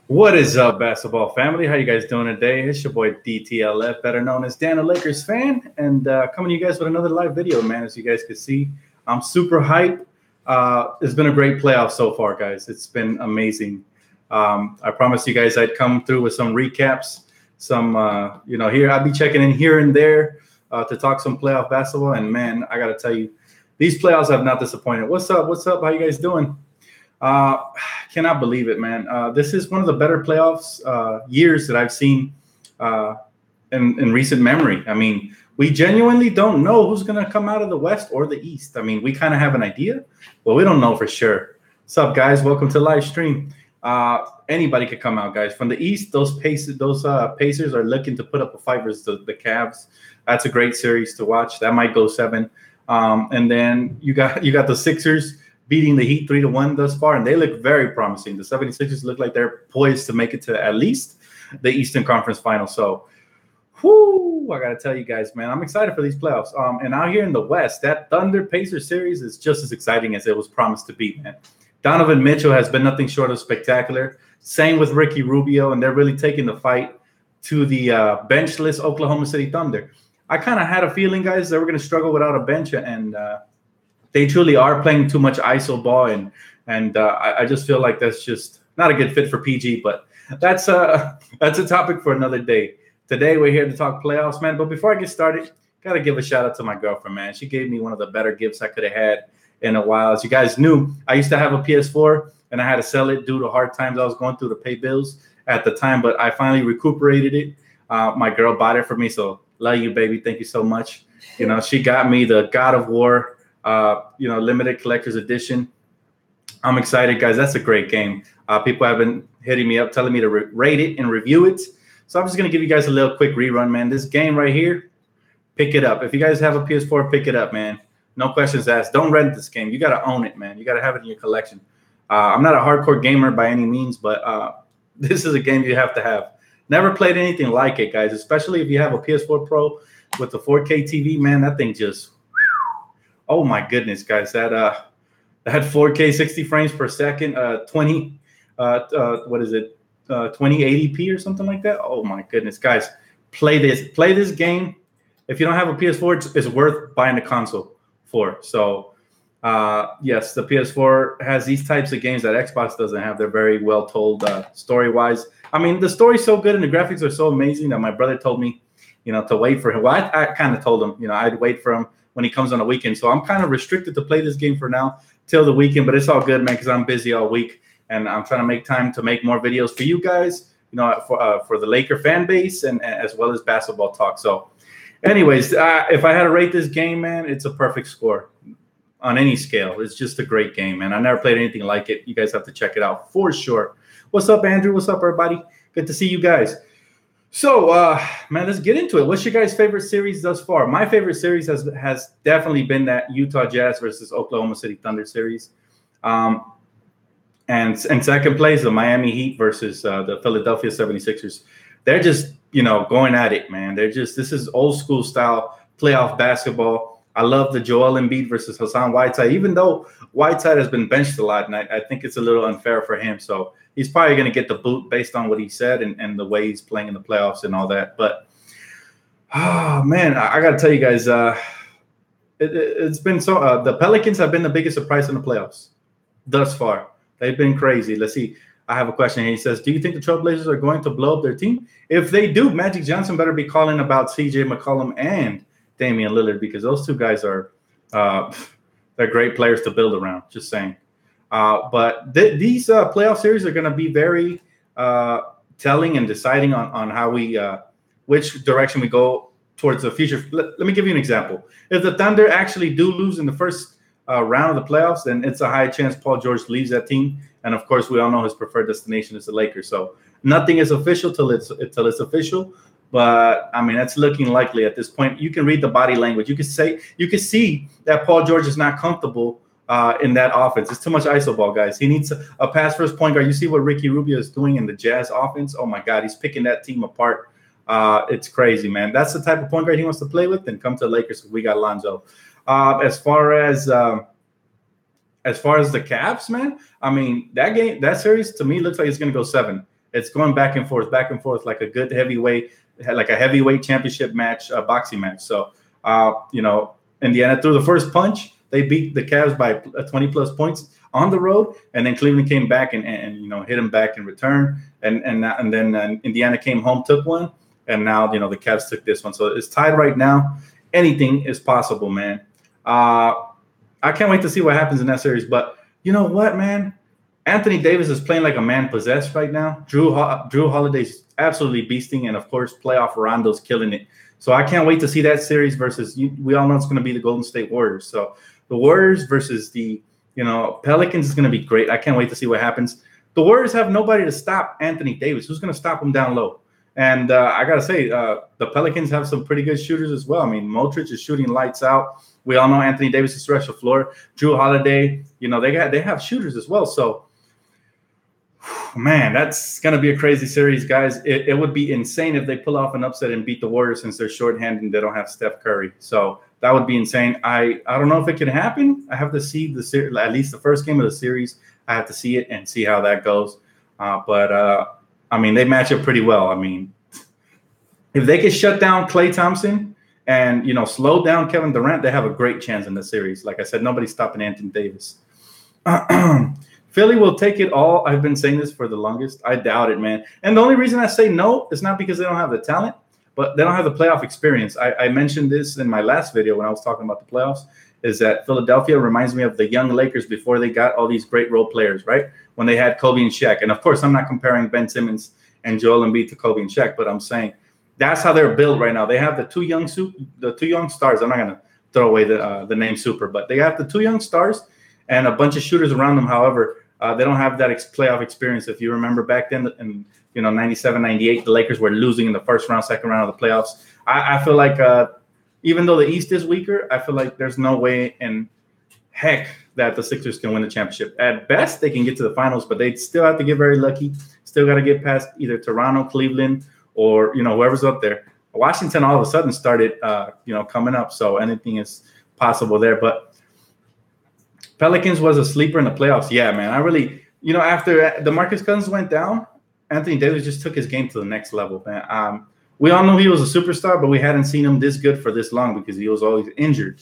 What is up, basketball family? How you guys doing today? It's your boy DTLF, better known as Dan, a Lakers fan, and coming to you guys with another live video, man. As you guys can see, I'm super hyped. It's been a great playoff so far, guys. It's been amazing. I promised you guys I'd come through with some recaps, here I'll be checking in here and there to talk some playoff basketball. And man, I gotta tell you, these playoffs have not disappointed. What's up? What's up? How you guys doing? Cannot believe it, man. This is one of the better playoffs years that I've seen in recent memory. I mean, we genuinely don't know who's going to come out of the West or the East. I mean, we kind of have an idea, but we don't know for sure. What's up, guys? Welcome to live stream. Anybody could come out, guys. From the East, those Pacers are looking to put up a fight versus the Cavs. That's a great series to watch. That might go 7. And then you got the Sixers beating the Heat 3-1 thus far, and they look very promising. The 76ers look like they're poised to make it to at least the Eastern Conference Final. So, I got to tell you guys, man, I'm excited for these playoffs. And out here in the West, that Thunder-Pacers series is just as exciting as it was promised to be, man. Donovan Mitchell has been nothing short of spectacular. Same with Ricky Rubio, and they're really taking the fight to the benchless Oklahoma City Thunder. I kind of had a feeling, guys, that we're going to struggle without a bench, and they truly are playing too much ISO ball, and I just feel like that's just not a good fit for PG. But that's a topic for another day. Today we're here to talk playoffs, man. But before I get started, gotta give a shout out to my girlfriend, man. She gave me one of the better gifts I could have had in a while. As you guys knew, I used to have a PS4, and I had to sell it due to hard times I was going through to pay bills at the time. But I finally recuperated it. My girl bought it for me, so love you, baby. Thank you so much. You know, she got me the God of War. Limited collector's edition. I'm excited, guys. That's a great game. People have been hitting me up, telling me to rate it and review it. So I'm just going to give you guys a little quick rerun, man. This game right here, pick it up. If you guys have a PS4, pick it up, man. No questions asked. Don't rent this game. You got to own it, man. You got to have it in your collection. I'm not a hardcore gamer by any means, but this is a game you have to have. Never played anything like it, guys, especially if you have a PS4 Pro with the 4K TV, man. That thing just... Oh my goodness, guys! That 4K 60 frames per second, 2080p or something like that. Oh my goodness, guys! Play this game. If you don't have a PS4, it's worth buying a console for. So, yes, the PS4 has these types of games that Xbox doesn't have. They're very well told story-wise. I mean, the story's so good and the graphics are so amazing that my brother told me, to wait for him. Well, I kind of told him, I'd wait for him when he comes on the weekend. So I'm kind of restricted to play this game for now till the weekend, but it's all good, man, because I'm busy all week and I'm trying to make time to make more videos for you guys, for the Laker fan base and as well as basketball talk. So anyways, if I had to rate this game, man, it's a perfect score on any scale. It's just a great game, man. I never played anything like it. You guys have to check it out for sure. What's up, Andrew? What's up, everybody? Good to see you guys. So, man, let's get into it. What's your guys' favorite series thus far? My favorite series has definitely been that Utah Jazz versus Oklahoma City Thunder series. And second place, the Miami Heat versus the Philadelphia 76ers. They're just, going at it, man. This is old school style playoff basketball. I love the Joel Embiid versus Hassan Whiteside, even though Whiteside has been benched a lot, and I think it's a little unfair for him. So he's probably going to get the boot based on what he said and the way he's playing in the playoffs and all that. But, man, I got to tell you guys, it's been so the Pelicans have been the biggest surprise in the playoffs thus far. They've been crazy. Let's see. I have a question here. He says, do you think the Trailblazers are going to blow up their team? If they do, Magic Johnson better be calling about CJ McCollum and Damian Lillard, because those two guys are they're great players to build around. Just saying. But these playoff series are going to be very telling and deciding on how we which direction we go towards the future. Let me give you an example. If the Thunder actually do lose in the first round of the playoffs, then it's a high chance Paul George leaves that team. And of course, we all know his preferred destination is the Lakers. So nothing is official till it's official. But I mean, that's looking likely at this point. You can read the body language. You can see that Paul George is not comfortable in that offense. It's too much iso ball, guys. He needs a pass first point guard. You see what Ricky Rubio is doing in the Jazz offense. Oh my God, he's picking that team apart. It's crazy, man. That's the type of point guard he wants to play with. Then come to the Lakers. We got Lonzo. As far as as far as the Cavs, man, I mean, that series to me looks like it's going to go 7. It's going back and forth, like a good heavyweight championship match, a boxing match. So, Indiana threw the first punch. They beat the Cavs by 20 plus points on the road, and then Cleveland came back and hit them back in return, and then Indiana came home, took one, and now the Cavs took this one. So it's tied right now. Anything is possible, man. I can't wait to see what happens in that series. But you know what, man? Anthony Davis is playing like a man possessed right now. Drew Holiday's absolutely beasting, and of course, playoff Rondo's killing it. So I can't wait to see that series versus we all know it's going to be the Golden State Warriors. So the Warriors versus the Pelicans is going to be great. I can't wait to see what happens. The Warriors have nobody to stop Anthony Davis. Who's going to stop him down low? And I got to say, the Pelicans have some pretty good shooters as well. I mean, Modric is shooting lights out. We all know Anthony Davis is stretch the floor. Drew Holiday, they have shooters as well. So, man, that's going to be a crazy series, guys. It would be insane if they pull off an upset and beat the Warriors since they're shorthanded and they don't have Steph Curry. So that would be insane. I don't know if it can happen. I have to see at least the first game of the series. I have to see it and see how that goes. But I mean, they match up pretty well. I mean, if they could shut down Klay Thompson and, slow down Kevin Durant, they have a great chance in the series. Like I said, nobody's stopping Anthony Davis. Philly will take it all. I've been saying this for the longest. I doubt it, man. And the only reason I say no is not because they don't have the talent, but they don't have the playoff experience. I mentioned this in my last video when I was talking about the playoffs, is that Philadelphia reminds me of the young Lakers before they got all these great role players, right? When they had Kobe and Shaq. And, of course, I'm not comparing Ben Simmons and Joel Embiid to Kobe and Shaq, but I'm saying that's how they're built right now. They have the two young stars. I'm not going to throw away the name super, but they have the 2 young stars and a bunch of shooters around them. However, they don't have that playoff experience. If you remember back then in 97, 98, the Lakers were losing in the first round, second round of the playoffs. I feel like even though the East is weaker, I feel like there's no way in heck that the Sixers can win the championship. At best, they can get to the finals, but they still have to get very lucky. Still got to get past either Toronto, Cleveland, or whoever's up there. Washington all of a sudden started coming up, so anything is possible there. But Pelicans was a sleeper in the playoffs. Yeah, man. I really, after DeMarcus Cousins went down, Anthony Davis just took his game to the next level, man. We all knew he was a superstar, but we hadn't seen him this good for this long because he was always injured.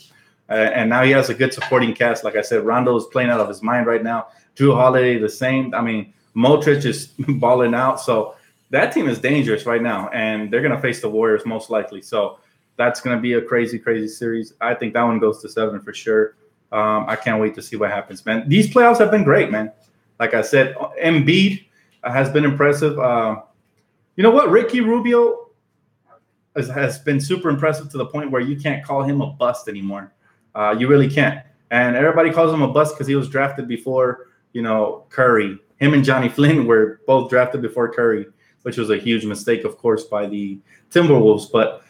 And now he has a good supporting cast. Like I said, Rondo is playing out of his mind right now. Drew Holiday, the same. I mean, Modric is balling out. So that team is dangerous right now, and they're going to face the Warriors most likely. So that's going to be a crazy, crazy series. I think that one goes to 7 for sure. I can't wait to see what happens, man. These playoffs have been great, man. Like I said, Embiid has been impressive. You know what? Ricky Rubio has been super impressive to the point where you can't call him a bust anymore. You really can't. And everybody calls him a bust because he was drafted before, Curry. Him and Johnny Flynn were both drafted before Curry, which was a huge mistake, of course, by the Timberwolves. But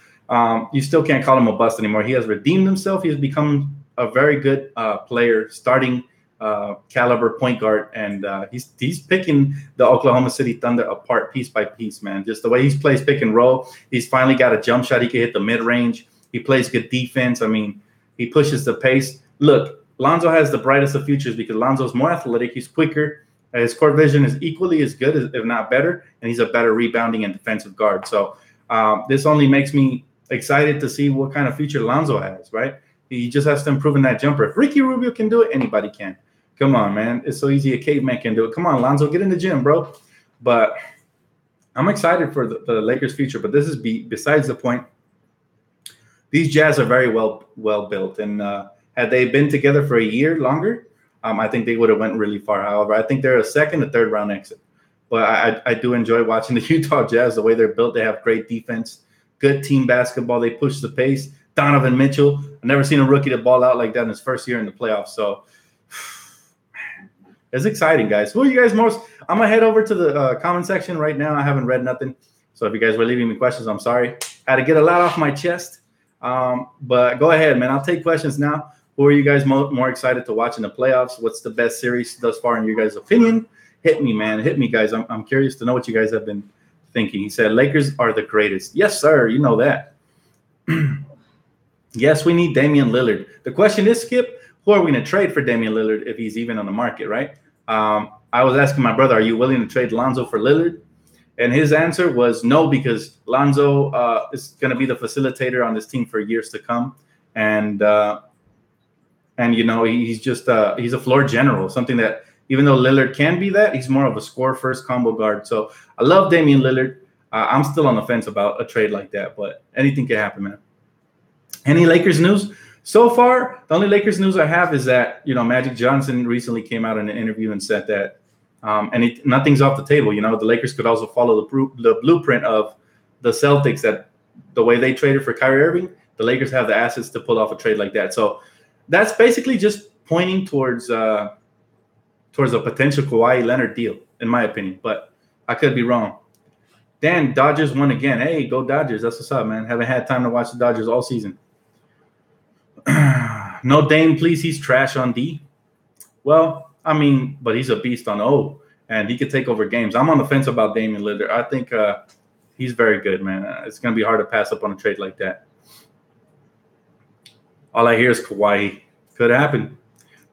you still can't call him a bust anymore. He has redeemed himself. He has become a very good player, starting caliber point guard, and he's picking the Oklahoma City Thunder apart piece by piece, man. Just the way he plays pick and roll. He's finally got a jump shot. He can hit the mid-range. He plays good defense. I mean, he pushes the pace. Look, Lonzo has the brightest of futures because Lonzo's more athletic. He's quicker. His court vision is equally as good, if not better, and he's a better rebounding and defensive guard. So this only makes me excited to see what kind of future Lonzo has, right? He just has to improve in that jumper. If Ricky Rubio can do it, anybody can. Come on, man. It's so easy. A caveman can do it. Come on, Lonzo, get in the gym, bro. But I'm excited for the Lakers' future. But this is besides the point. These Jazz are very well built. And had they been together for a year longer, I think they would have went really far. However, I think they're a second or third round exit. But I do enjoy watching the Utah Jazz, the way they're built. They have great defense, good team basketball. They push the pace. Donovan Mitchell, I've never seen a rookie to ball out like that in his first year in the playoffs. So it's exciting, guys. Who are you guys most? I'm going to head over to the comment section right now. I haven't read nothing. So if you guys were leaving me questions, I'm sorry. I had to get a lot off my chest. But go ahead, man. I'll take questions now. Who are you guys more excited to watch in the playoffs? What's the best series thus far in your guys' opinion? Hit me, man. Hit me, guys. I'm curious to know what you guys have been thinking. He said, Lakers are the greatest. Yes, sir. You know that. Yes, we need Damian Lillard. The question is, Skip, who are we going to trade for Damian Lillard if he's even on the market, right? I was asking my brother, are you willing to trade Lonzo for Lillard? And his answer was no, because Lonzo is going to be the facilitator on this team for years to come. And you know, he's just he's a floor general, something that even though Lillard can be that, he's more of a score first combo guard. So I love Damian Lillard. I'm still on the fence about a trade like that, but anything can happen, man. Any Lakers news? So far, the only Lakers news I have is that, you know, Magic Johnson recently came out in an interview and said that nothing's off the table. You know, the Lakers could also follow the blueprint of the Celtics, that the way they traded for Kyrie Irving, the Lakers have the assets to pull off a trade like that. So that's basically just pointing towards a potential Kawhi Leonard deal, in my opinion. But I could be wrong. Dan, Dodgers won again. Hey, go Dodgers. That's what's up, man. Haven't had time to watch the Dodgers all season. No Dame, please. He's trash on D. Well, I mean, but he's a beast on O, and he could take over games. I'm on the fence about Damian Lillard. I think he's very good, man. It's going to be hard to pass up on a trade like that. All I hear is Kawhi. Could happen.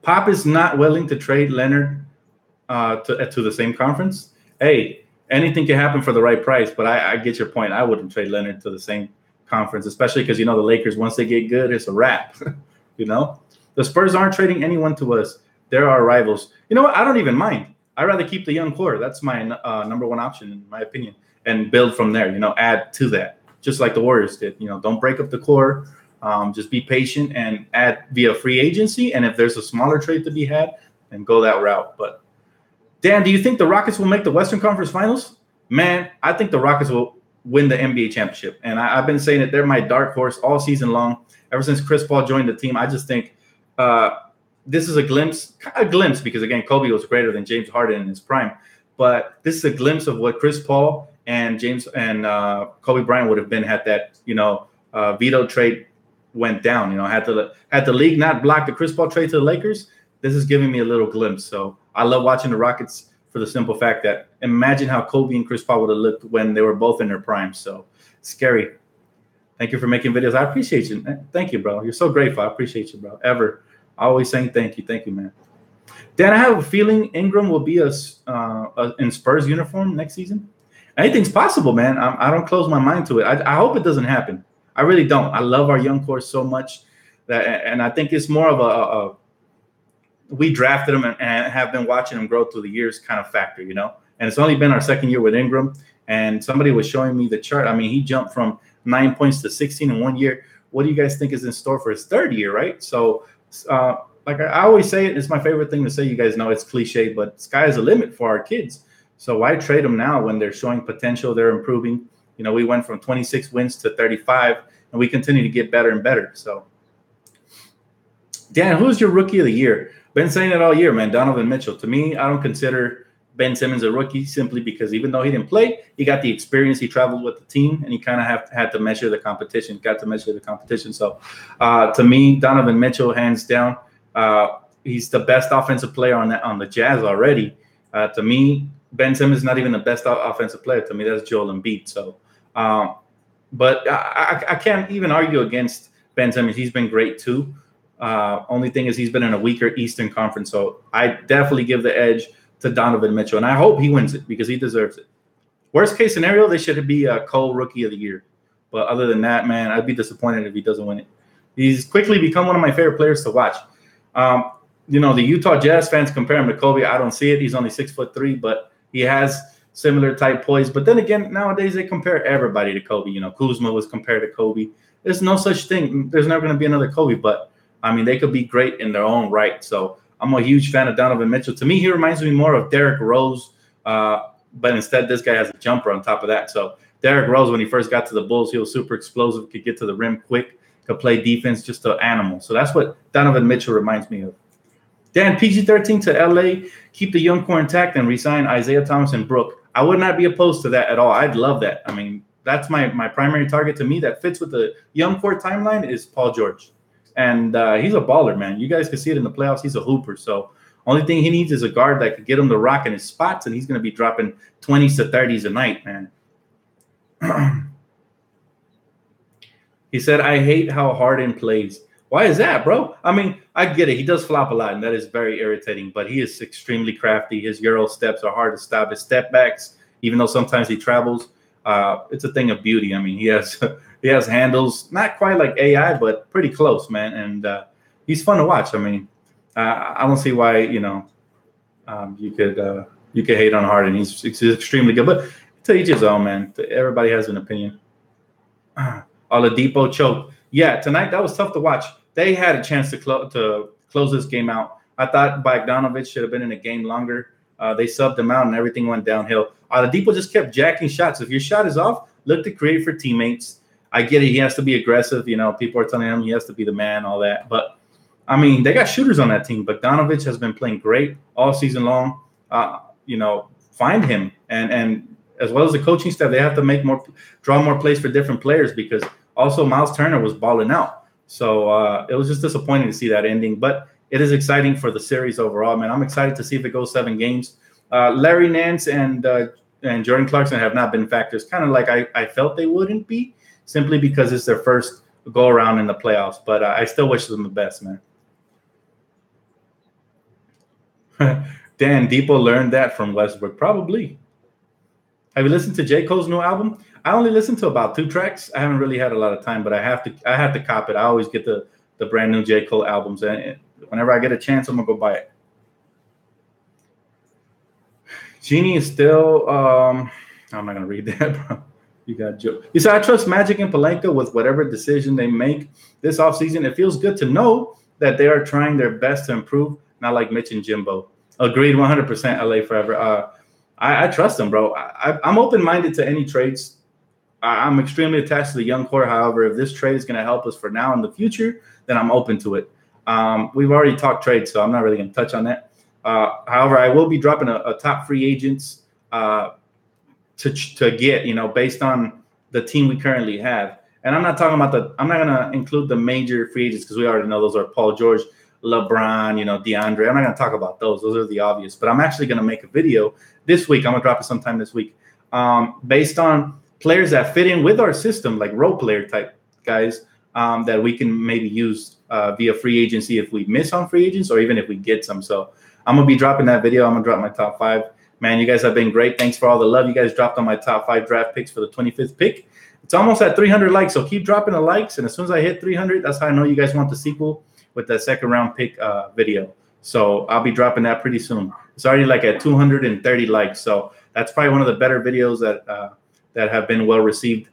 Pop is not willing to trade Leonard to the same conference. Hey, anything can happen for the right price, but I get your point. I wouldn't trade Leonard to the same conference, especially because, you know, the Lakers, once they get good, it's a wrap. You know, the Spurs aren't trading anyone to us. They're our rivals. You know what? I don't even mind. I'd rather keep the young core. That's my number one option, in my opinion, and build from there. You know, add to that, just like the Warriors did. You know, don't break up the core. Just be patient and add via free agency. And if there's a smaller trade to be had, then go that route. But Dan, do you think the Rockets will make the Western Conference Finals? Man, I think the Rockets will win the NBA championship. And I've been saying that they're my dark horse all season long. Ever since Chris Paul joined the team, I just think this is a glimpse, because, again, Kobe was greater than James Harden in his prime. But this is a glimpse of what Chris Paul and Kobe Bryant would have been had that, you know, veto trade went down. You know, had the league not blocked the Chris Paul trade to the Lakers, this is giving me a little glimpse. So I love watching the Rockets for the simple fact that imagine how Kobe and Chris Paul would have looked when they were both in their prime. So scary. Thank you for making videos. I appreciate you. Thank you, bro. You're so grateful. I appreciate you, bro. Ever. Always saying thank you. Thank you, man. Dan, I have a feeling Ingram will be in Spurs uniform next season. Anything's possible, man. I don't close my mind to it. I hope it doesn't happen. I really don't. I love our young core so much and I think it's more of we drafted him and have been watching him grow through the years kind of factor, you know. And it's only been our second year with Ingram. And somebody was showing me the chart. I mean, he jumped from 9 points to 16 in 1 year. What do you guys think is in store for his third year, right? So, like I always say, it's my favorite thing to say. You guys know it's cliche, but sky is the limit for our kids. So why trade them now when they're showing potential, they're improving? You know, we went from 26 wins to 35, and we continue to get better and better. So, Dan, who's your rookie of the year? Been saying it all year, man. Donovan Mitchell. To me, I don't consider Ben Simmons a rookie simply because even though he didn't play, he got the experience. He traveled with the team, and he kind of had to measure the competition. So, to me, Donovan Mitchell, hands down, he's the best offensive player on the Jazz already. To me, Ben Simmons is not even the best offensive player. To me, that's Joel Embiid. So, but I can't even argue against Ben Simmons. He's been great too. Only thing is he's been in a weaker Eastern Conference. So I definitely give the edge to Donovan Mitchell, and I hope he wins it because he deserves it. Worst case scenario, they should be a Cole Rookie of the Year. But other than that, man, I'd be disappointed if he doesn't win it. He's quickly become one of my favorite players to watch. You know, the Utah Jazz fans compare him to Kobe. I don't see it. He's only 6'3", but he has similar type poise. But then again, nowadays they compare everybody to Kobe. You know, Kuzma was compared to Kobe. There's no such thing. There's never going to be another Kobe. But, I mean, they could be great in their own right. So I'm a huge fan of Donovan Mitchell. To me, he reminds me more of Derrick Rose. But instead, this guy has a jumper on top of that. So Derrick Rose, when he first got to the Bulls, he was super explosive, could get to the rim quick, could play defense, just an animal. So that's what Donovan Mitchell reminds me of. Dan, PG-13 to LA, keep the young core intact and resign Isaiah Thomas and Brook. I would not be opposed to that at all. I'd love that. I mean, that's my primary target. To me, that fits with the young core timeline is Paul George. And he's a baller, man. You guys can see it in the playoffs. He's a hooper. So only thing he needs is a guard that could get him to rock in his spots, and he's going to be dropping 20s to 30s a night, man. He said, I hate how Harden plays. Why is that, bro? I mean, I get it. He does flop a lot, and that is very irritating. But he is extremely crafty. His Euro steps are hard to stop. His step backs, even though sometimes he travels, it's a thing of beauty. I mean, he has he has handles, not quite like AI, but pretty close, man. And he's fun to watch. I mean, I don't see why you could hate on Harden. He's extremely good, but to each his own, man. Everybody has an opinion. Oladipo choke. Yeah, tonight that was tough to watch. They had a chance to close this game out. I thought Bogdanovich should have been in the game longer. They subbed him out and everything went downhill. Oladipo just kept jacking shots. If your shot is off, look to create for teammates. I get it. He has to be aggressive. People are telling him he has to be the man, all that. But, I mean, they got shooters on that team. Bogdanovich has been playing great all season long. Find him. And as well as the coaching staff, they have to draw more plays for different players because also Miles Turner was balling out. So it was just disappointing to see that ending. But it is exciting for the series overall, man. I'm excited to see if it goes 7 games. Larry Nance and Jordan Clarkson have not been factors, kind of like I felt they wouldn't be, simply because it's their first go-around in the playoffs. But I still wish them the best, man. Dan Depot learned that from Westbrook. Probably. Have you listened to J. Cole's new album? I only listened to about 2 tracks. I haven't really had a lot of time, but I have to cop it. I always get the brand new J. Cole albums, and whenever I get a chance, I'm gonna go buy it. Genie is still I'm not gonna read that, bro. You got Joe. You said I trust Magic and Pelinka with whatever decision they make this offseason. It feels good to know that they are trying their best to improve, not like Mitch and Jimbo. Agreed 100%, LA forever. I trust them, bro. I'm open-minded to any trades. I'm extremely attached to the young core. However, if this trade is going to help us for now and the future, then I'm open to it. We've already talked trades, so I'm not really going to touch on that. However, I will be dropping a top free agents to get, based on the team we currently have. And I'm not talking about I'm not going to include the major free agents because we already know those are Paul George, LeBron, DeAndre. I'm not going to talk about those. Those are the obvious. But I'm actually going to make a video this week. I'm going to drop it sometime this week based on players that fit in with our system, like role player type guys that we can maybe use via free agency if we miss on free agents or even if we get some. So I'm going to be dropping that video. I'm going to drop my top 5. Man, you guys have been great. Thanks for all the love you guys dropped on my top 5 draft picks for the 25th pick. It's almost at 300 likes, so keep dropping the likes. And as soon as I hit 300, that's how I know you guys want the sequel with that second round pick video. So I'll be dropping that pretty soon. It's already like at 230 likes. So that's probably one of the better videos that have been well received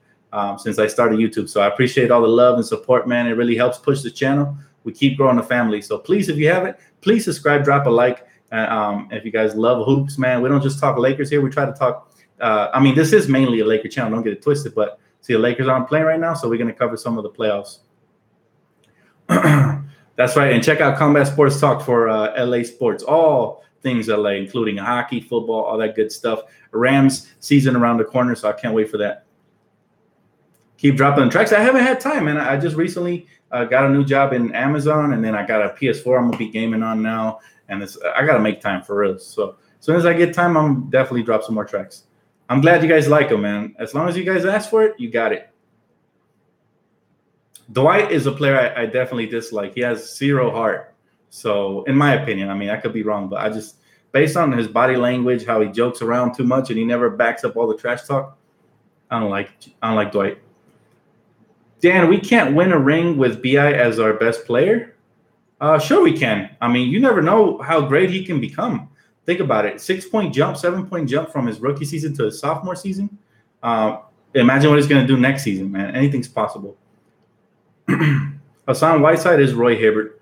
since I started YouTube. So I appreciate all the love and support, man. It really helps push the channel. We keep growing the family. So please, if you haven't, please subscribe, drop a like. If you guys love hoops, man, we don't just talk Lakers here. We try to talk. This is mainly a Laker channel. Don't get it twisted. But see, the Lakers aren't playing right now, so we're going to cover some of the playoffs. That's right. And check out Combat Sports Talk for LA sports, all things LA, including hockey, football, all that good stuff. Rams season around the corner, so I can't wait for that. Keep dropping the tracks. I haven't had time, man. I just recently got a new job in Amazon, and then I got a PS4 I'm going to be gaming on now. And I got to make time for real. So as soon as I get time, I'm definitely drop some more tracks. I'm glad you guys like them, man. As long as you guys ask for it, you got it. Dwight is a player I definitely dislike. He has 0 heart. So in my opinion, I could be wrong, but I just, based on his body language, how he jokes around too much and he never backs up all the trash talk, I don't like Dwight. Dan, we can't win a ring with BI as our best player. Sure we can. You never know how great he can become. Think about it. 6-point jump, 7-point jump from his rookie season to his sophomore season. Imagine what he's going to do next season, man. Anything's possible. Hassan Whiteside is Roy Hibbert.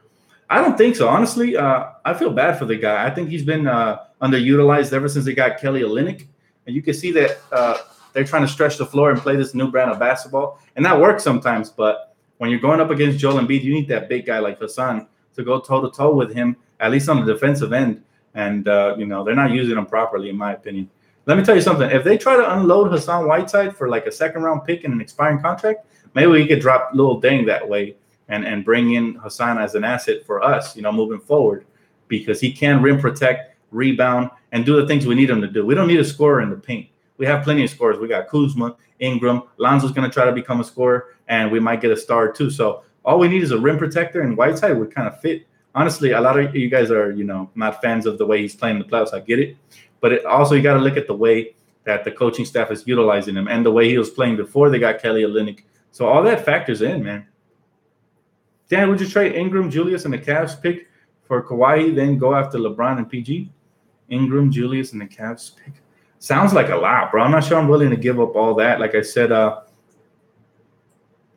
I don't think so. Honestly, I feel bad for the guy. I think he's been underutilized ever since they got Kelly Olynyk. And you can see that they're trying to stretch the floor and play this new brand of basketball. And that works sometimes. But when you're going up against Joel Embiid, you need that big guy like Hassan to go toe-to-toe with him, at least on the defensive end. And, they're not using him properly, in my opinion. Let me tell you something. If they try to unload Hassan Whiteside for like a second-round pick and an expiring contract, maybe we could drop Lil Deng that way and bring in Hassan as an asset for us, moving forward, because he can rim protect, rebound, and do the things we need him to do. We don't need a scorer in the paint. We have plenty of scorers. We got Kuzma, Ingram. Lonzo's going to try to become a scorer, and we might get a star too. So All we need is a rim protector, and Whiteside would kind of fit. Honestly, a lot of you guys are, not fans of the way he's playing in the playoffs. I get it. But also you got to look at the way that the coaching staff is utilizing him and the way he was playing before they got Kelly Olynyk. So all that factors in, man. Dan, would you trade Ingram, Julius, and the Cavs pick for Kawhi, then go after LeBron and PG? Ingram, Julius, and the Cavs pick. Sounds like a lot, bro. I'm not sure I'm willing to give up all that. Like I said, I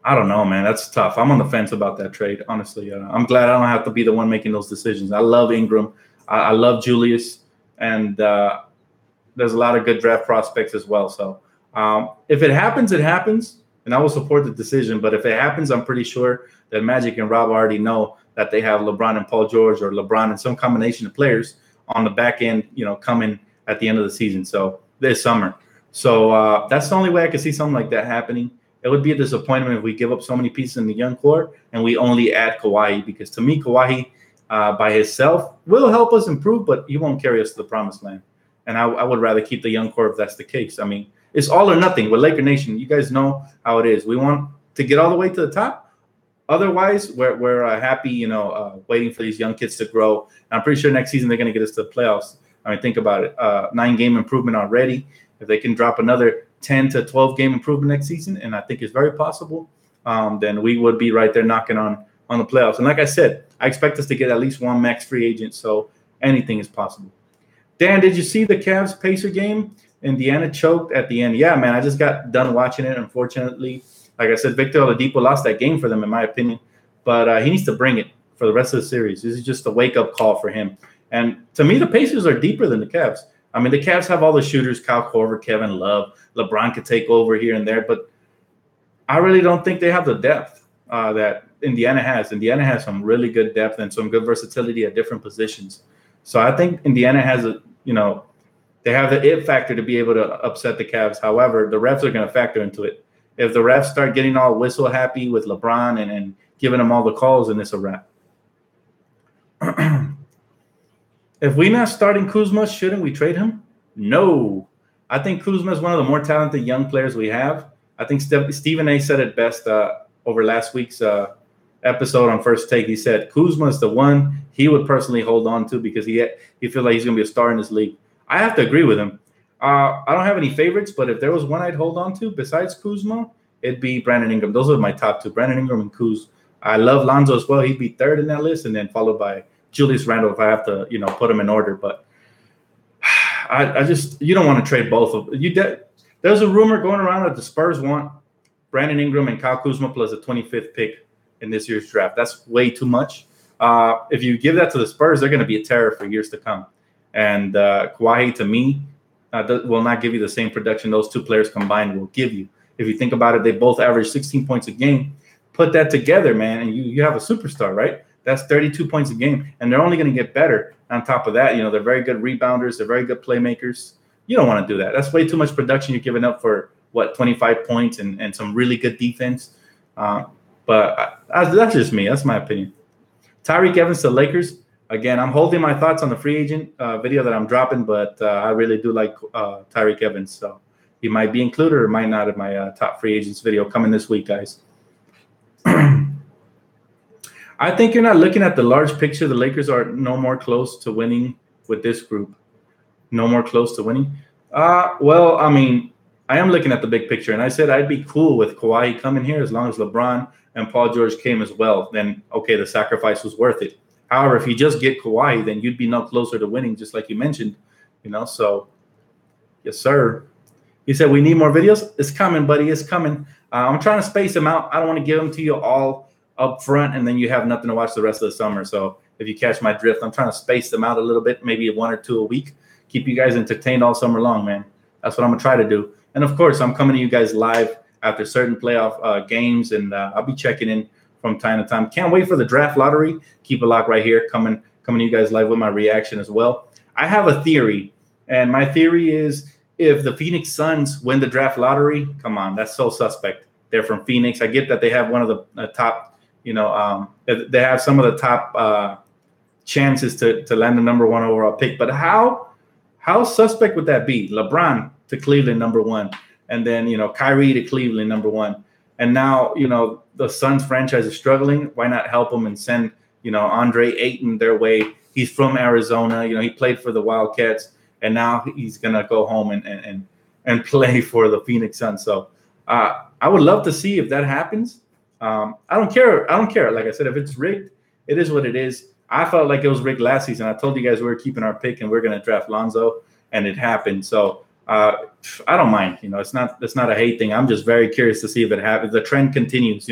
don't know, man. That's tough. I'm on the fence about that trade, honestly. I'm glad I don't have to be the one making those decisions. I love Ingram. I love Julius. And there's a lot of good draft prospects as well. So if it happens, it happens. And I will support the decision. But if it happens, I'm pretty sure that Magic and Rob already know that they have LeBron and Paul George, or LeBron and some combination of players on the back end, coming at the end of the season. So this summer. So that's the only way I can see something like that happening. It would be a disappointment if we give up so many pieces in the young core and we only add Kawhi, because to me, Kawhi by himself will help us improve, but he won't carry us to the promised land. And I would rather keep the young core if that's the case. I mean, it's all or nothing with Laker Nation. You guys know how it is. We want to get all the way to the top. Otherwise, we're happy, waiting for these young kids to grow. And I'm pretty sure next season they're going to get us to the playoffs. I mean, think about it. 9-game improvement already. If they can drop another 10 to 12-game improvement next season, and I think it's very possible, then we would be right there knocking on the playoffs. And like I said, I expect us to get at least one max free agent, so anything is possible. Dan, did you see the Cavs-Pacer game? Indiana choked at the end. Yeah, man, I just got done watching it, unfortunately. Like I said, Victor Oladipo lost that game for them, in my opinion. But he needs to bring it for the rest of the series. This is just a wake-up call for him. And to me, the Pacers are deeper than the Cavs. I mean, the Cavs have all the shooters, Kyle Korver, Kevin Love. LeBron could take over here and there. But I really don't think they have the depth that Indiana has. Indiana has some really good depth and some good versatility at different positions. So I think Indiana has they have the it factor to be able to upset the Cavs. However, the refs are going to factor into it. If the refs start getting all whistle happy with LeBron and giving them all the calls, then it's a wrap. If we're not starting Kuzma, shouldn't we trade him? No. I think Kuzma is one of the more talented young players we have. I think Stephen A. said it best over last week's episode on First Take. He said Kuzma is the one he would personally hold on to because he feels like he's going to be a star in this league. I have to agree with him. I don't have any favorites, but if there was one I'd hold on to besides Kuzma, it'd be Brandon Ingram. Those are my top two, Brandon Ingram and Kuz. I love Lonzo as well. He'd be third in that list, and then followed by Julius Randle if I have to, put them in order. But you don't want to trade both of them. There's a rumor going around that the Spurs want Brandon Ingram and Kyle Kuzma plus a 25th pick in this year's draft. That's way too much. If you give that to the Spurs, they're going to be a terror for years to come. And Kawhi, to me, will not give you the same production those two players combined will give you. If you think about it, they both average 16 points a game. Put that together, man, and you have a superstar, right? That's 32 points a game, and they're only going to get better on top of that. They're very good rebounders. They're very good playmakers. You don't want to do that. That's way too much production you're giving up for, 25 points and some really good defense. But that's just me. That's my opinion. Tyreke Evans to Lakers. Again, I'm holding my thoughts on the free agent video that I'm dropping, but I really do like Tyreke Evans. So he might be included or might not in my top free agents video coming this week, guys. I think you're not looking at the large picture. The Lakers are no more close to winning with this group. No more close to winning. Well, I mean, I am looking at the big picture, and I said I'd be cool with Kawhi coming here as long as LeBron and Paul George came as well. Then, okay, the sacrifice was worth it. However, if you just get Kawhi, then you'd be no closer to winning, just like you mentioned. So, yes, sir. He said, we need more videos. It's coming, buddy. It's coming. I'm trying to space them out. I don't want to give them to you all up front, and then you have nothing to watch the rest of the summer. So if you catch my drift, I'm trying to space them out a little bit, maybe one or two a week. Keep you guys entertained all summer long, man. That's what I'm going to try to do. And, of course, I'm coming to you guys live after certain playoff games, and I'll be checking in from time to time. Can't wait for the draft lottery. Keep a lock right here. Coming to you guys live with my reaction as well. I have a theory, and my theory is if the Phoenix Suns win the draft lottery, come on, that's so suspect. They're from Phoenix. I get that they have one of the top, they have some of the top chances to land the number one overall pick. But how suspect would that be? LeBron to Cleveland, number one. And then, Kyrie to Cleveland, number one. And now, the Suns franchise is struggling. Why not help them and send, Andre Ayton their way? He's from Arizona. He played for the Wildcats, and now he's going to go home and play for the Phoenix Suns. So I would love to see if that happens. I don't care. Like I said, if it's rigged, it is what it is. I felt like it was rigged last season. I told you guys we were keeping our pick and we're going to draft Lonzo, and it happened. So I don't mind. It's not a hate thing. I'm just very curious to see if it happens. The trend continues.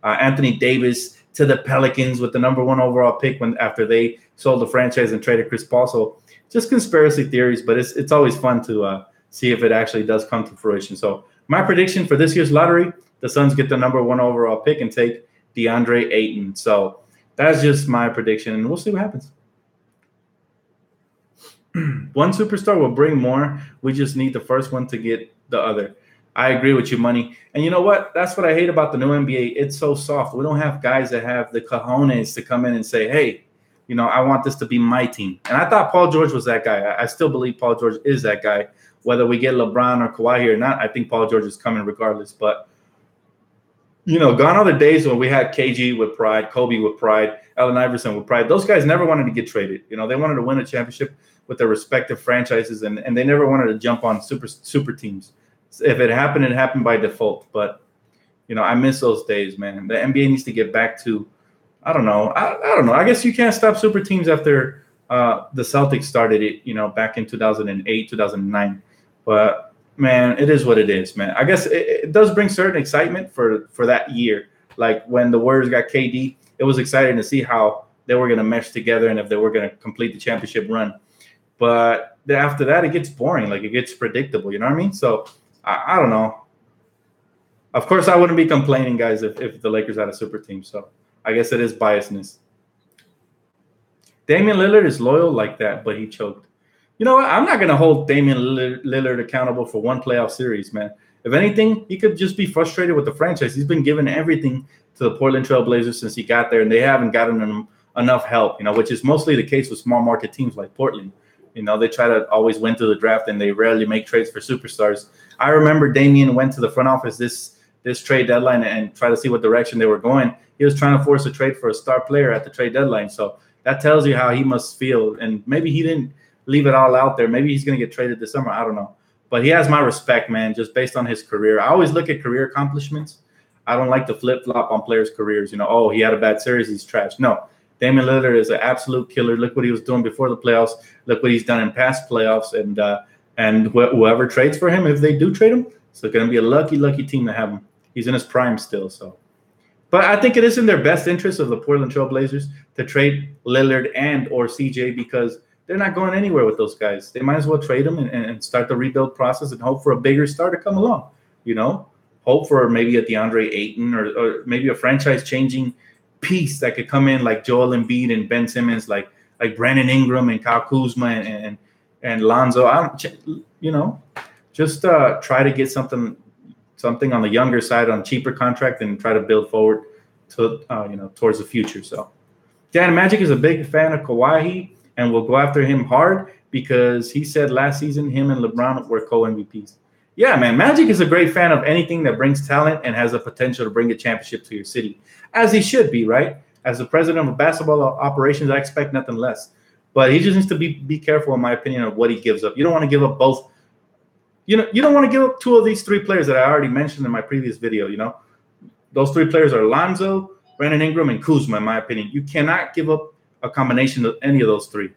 Anthony Davis to the Pelicans with the #1 overall pick after they sold the franchise and traded Chris Paul. So just conspiracy theories, but it's always fun to see if it actually does come to fruition. So my prediction for this year's lottery: the Suns get the #1 overall pick and take DeAndre Ayton. So that's just my prediction, and we'll see what happens. One superstar will bring more. We just need the first one to get the other. I agree with you, Money. And you know what? That's what I hate about the new NBA. It's so soft. We don't have guys that have the cojones to come in and say, hey, I want this to be my team. And I thought Paul George was that guy. I still believe Paul George is that guy. Whether we get LeBron or Kawhi here or not, I think Paul George is coming regardless. But gone are the days when we had KG with pride, Kobe with pride, Allen Iverson with pride. Those guys never wanted to get traded. They wanted to win a championship with their respective franchises, and they never wanted to jump on super teams. If it happened by default. But, I miss those days, man. The NBA needs to get back to, I don't know. I don't know. I guess you can't stop super teams after the Celtics started it, back in 2008, 2009. But, man, it is what it is, man. I guess it does bring certain excitement for that year. Like when the Warriors got KD, it was exciting to see how they were going to mesh together and if they were going to complete the championship run. But after that, it gets boring. Like, it gets predictable. You know what I mean? So, I don't know. Of course, I wouldn't be complaining, guys, if the Lakers had a super team. So, I guess it is biasness. Damian Lillard is loyal like that, but he choked. You know what? I'm not going to hold Damian Lillard accountable for one playoff series, man. If anything, he could just be frustrated with the franchise. He's been giving everything to the Portland Trail Blazers since he got there, and they haven't gotten him enough help, which is mostly the case with small market teams like Portland. They try to always win through the draft, and they rarely make trades for superstars. I remember Damian went to the front office this trade deadline and try to see what direction they were going. He was trying to force a trade for a star player at the trade deadline. So that tells you how he must feel. And maybe he didn't leave it all out there. Maybe he's going to get traded this summer. I don't know. But he has my respect, man, just based on his career. I always look at career accomplishments. I don't like to flip-flop on players' careers. Oh, he had a bad series, he's trash. No. Damian Lillard is an absolute killer. Look what he was doing before the playoffs. Look what he's done in past playoffs. And whoever trades for him, if they do trade him, it's going to be a lucky team to have him. He's in his prime still. So, but I think it is in their best interest of the Portland Trail Blazers to trade Lillard and or CJ because they're not going anywhere with those guys. They might as well trade them and start the rebuild process and hope for a bigger star to come along. Hope for maybe a DeAndre Ayton or maybe a franchise-changing piece that could come in like Joel Embiid and Ben Simmons, like Brandon Ingram and Kyle Kuzma and Lonzo. Just try to get something on the younger side on cheaper contract and try to build forward to towards the future. So, Dan Magic is a big fan of Kawhi and will go after him hard because he said last season him and LeBron were co-MVPs. Yeah, man, Magic is a great fan of anything that brings talent and has the potential to bring a championship to your city, as he should be, right? As the president of basketball operations, I expect nothing less. But he just needs to be careful, in my opinion, of what he gives up. You don't want to give up both. You don't want to give up two of these three players that I already mentioned in my previous video. Those three players are Lonzo, Brandon Ingram, and Kuzma, in my opinion. You cannot give up a combination of any of those three.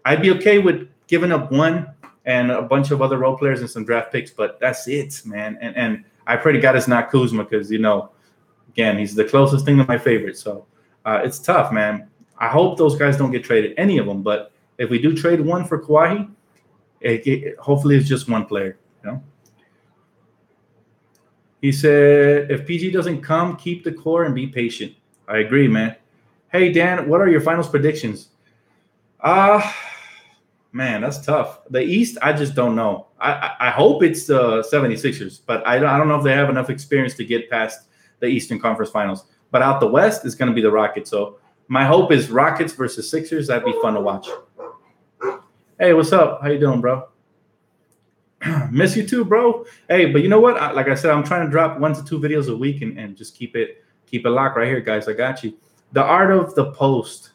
I'd be okay with giving up one and a bunch of other role players and some draft picks, but that's it, man. And I pray to God it's not Kuzma because, again, he's the closest thing to my favorite. So it's tough, man. I hope those guys don't get traded, any of them. But if we do trade one for Kawhi, hopefully it's just one player, He said, if PG doesn't come, keep the core and be patient. I agree, man. Hey, Dan, what are your finals predictions? Man, that's tough. The East, I just don't know. I hope it's the 76ers, but I don't know if they have enough experience to get past the Eastern Conference Finals. But out the West, it's going to be the Rockets. So my hope is Rockets versus Sixers. That'd be fun to watch. Hey, what's up? How you doing, bro? Miss you too, bro. Hey, but you know what? Like I said, I'm trying to drop 1 to 2 videos a week and just keep it locked right here, guys. I got you. The art of the post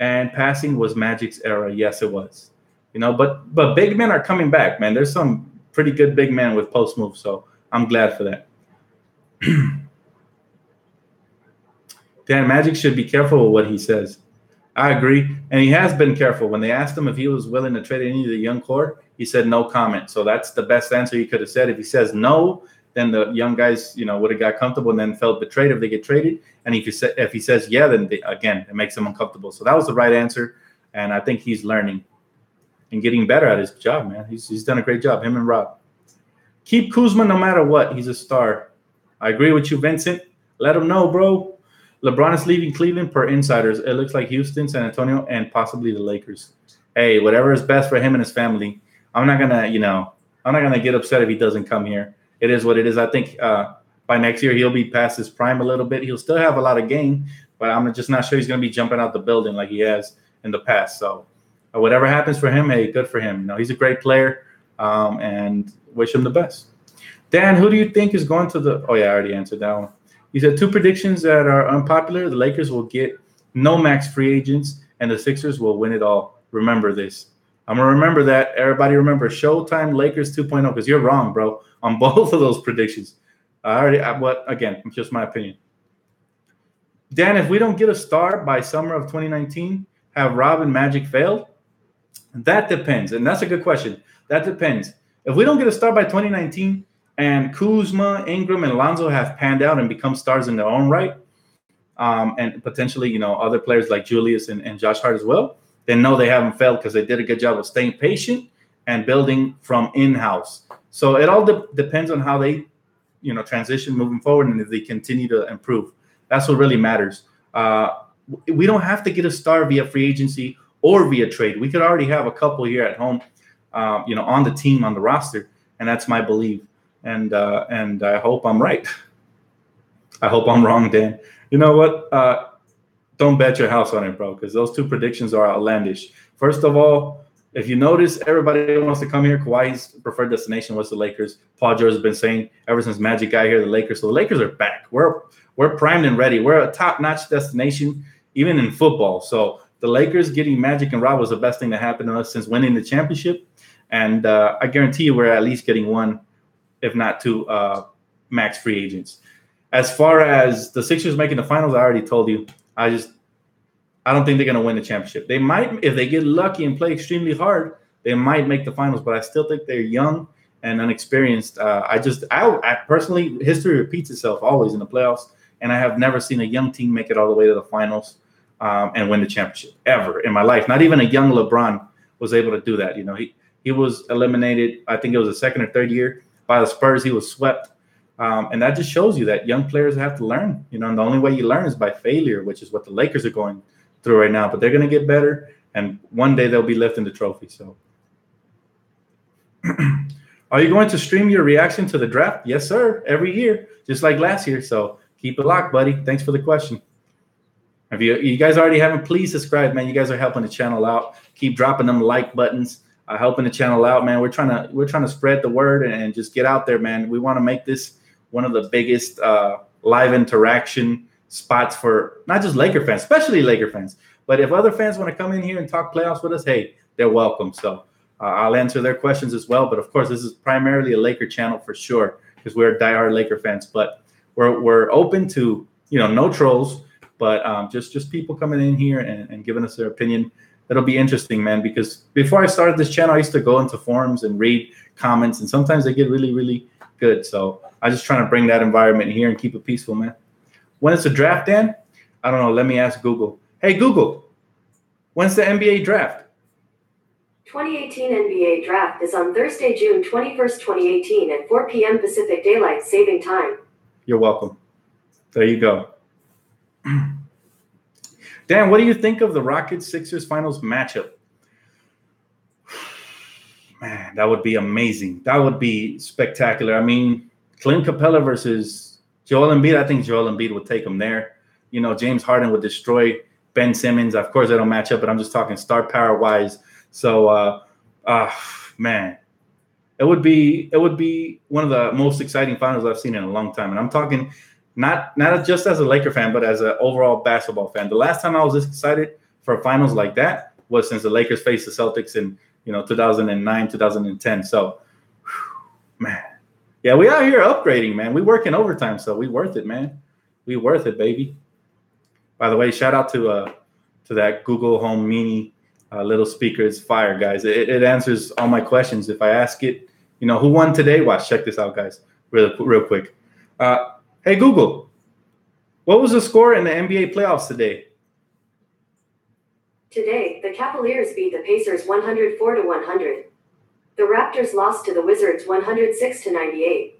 and passing was Magic's era. Yes, it was. You know, but big men are coming back, man. There's some pretty good big men with post moves, so I'm glad for that. Dan, Magic should be careful with what he says. I agree, and he has been careful. When they asked him if he was willing to trade any of the young core, he said no comment. So that's the best answer he could have said. If he says no, then the young guys, you know, would have got comfortable and then felt betrayed if they get traded. And if he says yeah, then again, it makes them uncomfortable. So that was the right answer, and I think he's learning and getting better at his job, man. He's done a great job, him and Rob. Keep Kuzma no matter what. He's a star. I agree with you, Vincent. Let him know, bro. LeBron is leaving Cleveland per insiders. It looks like Houston, San Antonio, and possibly the Lakers. Hey, whatever is best for him and his family. I'm not gonna get upset if he doesn't come here. It is what it is. I think by next year he'll be past his prime a little bit. He'll still have a lot of game, but I'm just not sure he's gonna be jumping out the building like he has in the past. So whatever happens for him, hey, good for him. You know, he's a great player, and wish him the best. Dan, who do you think is going to the? Oh yeah, I already answered that one. He said 2 predictions that are unpopular. The Lakers will get no max free agents, and the Sixers will win it all. Remember this. I'm going to remember that. Everybody remember Showtime Lakers 2.0, because you're wrong, bro, on both of those predictions. Again, it's just my opinion. Dan, if we don't get a star by summer of 2019, have Rob and Magic failed? That depends, and that's a good question. That depends. If we don't get a star by 2019, and Kuzma, Ingram, and Lonzo have panned out and become stars in their own right, and potentially, you know, other players like Julius and Josh Hart as well, then no, they haven't failed because they did a good job of staying patient and building from in-house. So it all depends on how they, you know, transition moving forward and if they continue to improve. That's what really matters. We don't have to get a star via free agency or via trade. We could already have a couple here at home, you know, on the team, on the roster, and that's my belief. And I hope I'm right. I hope I'm wrong, Dan. You know what? Don't bet your house on it, bro, because those 2 predictions are outlandish. First of all, if you notice, everybody wants to come here. Kawhi's preferred destination was the Lakers. Paul George has been saying ever since Magic got here, the Lakers. So the Lakers are back. We're primed and ready. We're a top-notch destination, even in football. So the Lakers getting Magic and Rob was the best thing that happened to us since winning the championship. And I guarantee you we're at least getting 1, if not 2, max free agents. As far as the Sixers making the finals, I already told you. I don't think they're going to win the championship. They might, if they get lucky and play extremely hard, they might make the finals. But I still think they're young and unexperienced. I personally, history repeats itself always in the playoffs, and I have never seen a young team make it all the way to the finals and win the championship ever in my life. Not even a young LeBron was able to do that. You know, he was eliminated. I think it was the 2nd or 3rd year by the Spurs. He was swept. And that just shows you that young players have to learn, you know, and the only way you learn is by failure, which is what the Lakers are going through right now. But they're going to get better, and one day they'll be lifting the trophy. So are you going to stream your reaction to the draft? Yes, sir. Every year, just like last year. So keep it locked, buddy. Thanks for the question. If you guys already haven't, please subscribe, man. You guys are helping the channel out. Keep dropping them like buttons. Helping the channel out, man. We're trying to spread the word and just get out there, man. We want to make this one of the biggest live interaction spots for not just Laker fans, especially Laker fans, but if other fans want to come in here and talk playoffs with us, hey, they're welcome. So I'll answer their questions as well. But of course, this is primarily a Laker channel for sure, because we're diehard Laker fans. But we're open to, you know, no trolls, but just people coming in here and giving us their opinion. That'll be interesting, man, because before I started this channel, I used to go into forums and read comments, and sometimes they get really, really good. So I'm just trying to bring that environment here and keep it peaceful, man. When is the draft, Dan? I don't know. Let me ask Google. Hey, Google, when's the NBA draft? 2018 NBA draft is on Thursday, June 21st, 2018 at 4 p.m. Pacific Daylight Saving Time. You're welcome. There you go. Dan, what do you think of the Rockets-Sixers finals matchup? Man, that would be amazing. That would be spectacular. I mean, Clint Capella versus Joel Embiid. I think Joel Embiid would take him there. You know, James Harden would destroy Ben Simmons. Of course, they don't match up, but I'm just talking star power-wise. So, man, It would be one of the most exciting finals I've seen in a long time. And I'm talking not just as a Laker fan, but as an overall basketball fan. The last time I was this excited for finals like that was since the Lakers faced the Celtics in 2009, 2010. So, man, yeah, we out here upgrading, man. We working overtime, so we worth it, man. We worth it, baby. By the way, shout out to that Google Home Mini little speaker. It's fire, guys. It answers all my questions. If I ask it, who won today? Watch, check this out, guys, real quick. Hey, Google, what was the score in the NBA playoffs today? Today, the Cavaliers beat the Pacers 104-100. The Raptors lost to the Wizards 106-98.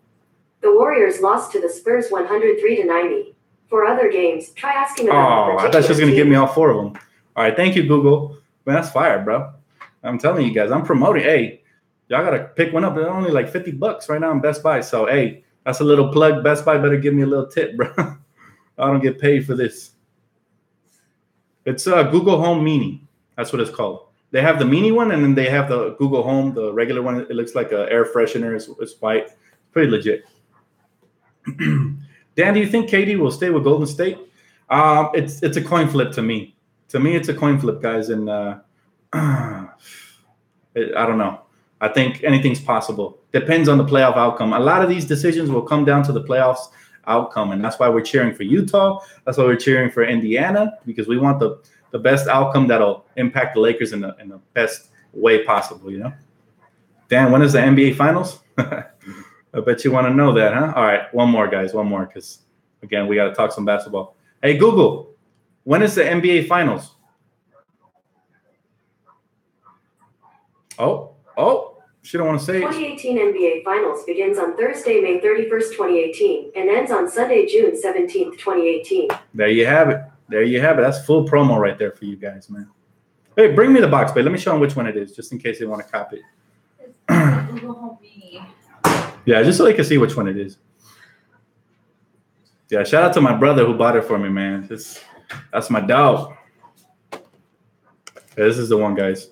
The Warriors lost to the Spurs 103-90. For other games, try asking about I thought she was going to give me all four of them. All right, thank you, Google. Man, that's fire, bro. I'm telling you guys, I'm promoting. Hey, y'all got to pick one up. They're only like $50 right now in Best Buy. So, hey, that's a little plug. Best Buy better give me a little tip, bro. I don't get paid for this. It's Google Home Mini. That's what it's called. They have the Mini one, and then they have the Google Home, the regular one. It looks like an air freshener. It's white. Pretty legit. Dan, do you think KD will stay with Golden State? It's a coin flip to me. To me, it's a coin flip, guys. And I don't know. I think anything's possible. Depends on the playoff outcome. A lot of these decisions will come down to the playoffs outcome, and that's why we're cheering for Utah. That's why we're cheering for Indiana, because we want the best outcome that'll impact the Lakers in the best way possible. Dan, when is the NBA Finals? I bet you want to know that, huh? All right, one more, guys, because again, we got to talk some basketball. Hey, Google, when is the NBA Finals? Oh, she don't want to say it. 2018 NBA Finals begins on Thursday, May 31st, 2018, and ends on Sunday, June 17th, 2018. There you have it. That's full promo right there for you guys, man. Hey, bring me the box, babe. Let me show them which one it is, just in case they want to copy it. It's Google Home Mini. Yeah, just so they can see which one it is. Yeah, shout out to my brother who bought it for me, man. That's my dog. Yeah, this is the one, guys.